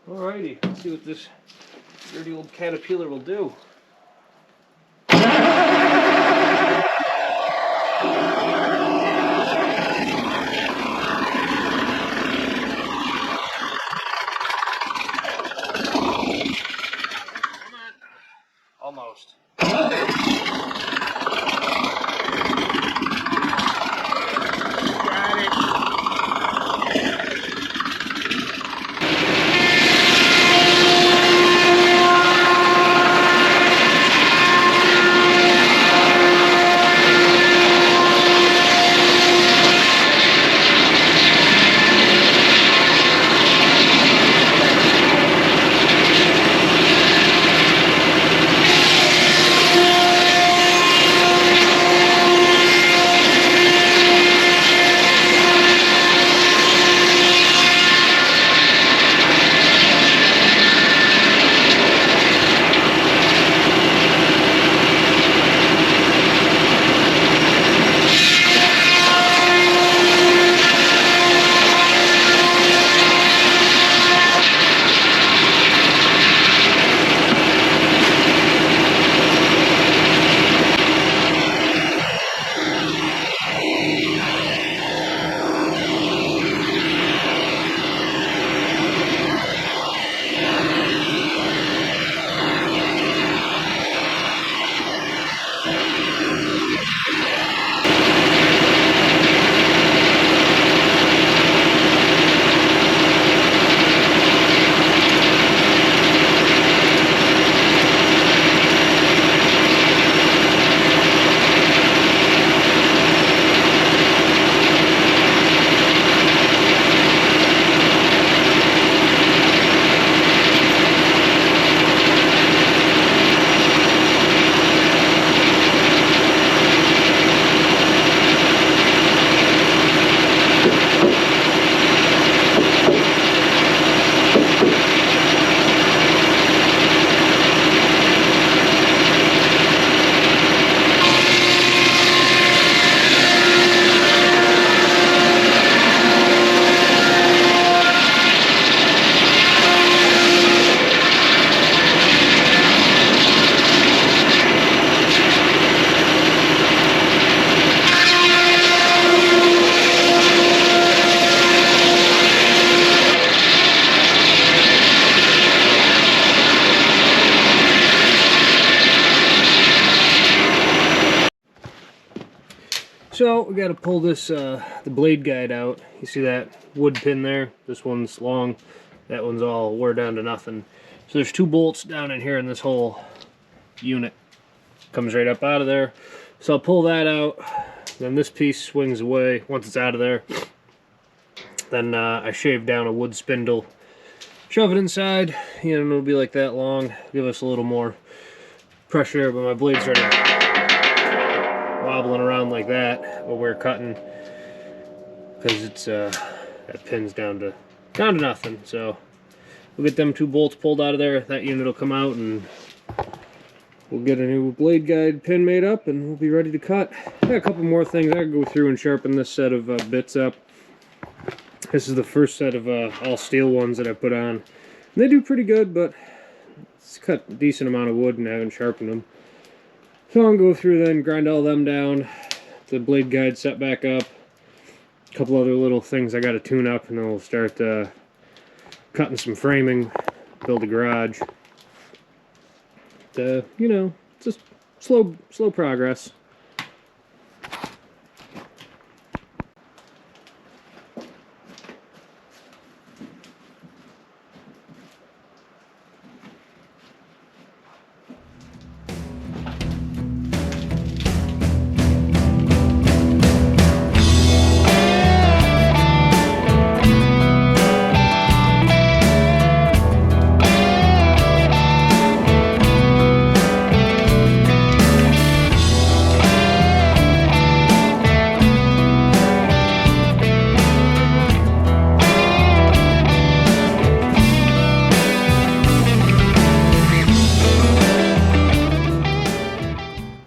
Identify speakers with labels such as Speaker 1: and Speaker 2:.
Speaker 1: Alrighty, let's see what this dirty old caterpillar will do. Almost. So we got to pull this the blade guide out. You see that wood pin there? This one's long, that one's all wore down to nothing. So there's two bolts down in here in this whole unit. Comes right up out of there. So I'll pull that out. Then this piece swings away once it's out of there. Then I shave down a wood spindle, shove it inside. You know, it'll be like that long. Give us a little more pressure, but my blade's ready. Wobbling around like that while we're cutting, because it's that pin's down to nothing. So we'll get them two bolts pulled out of there. That unit will come out, and we'll get a new blade guide pin made up, and we'll be ready to cut. I got a couple more things. I can go through and sharpen this set of bits up. This is the first set of all steel ones that I put on. And they do pretty good, but it's cut a decent amount of wood and I haven't sharpened them. So I'll go through then, grind all them down, the blade guide set back up, a couple other little things I got to tune up, and then we'll start cutting some framing, build a garage. You know, just slow progress.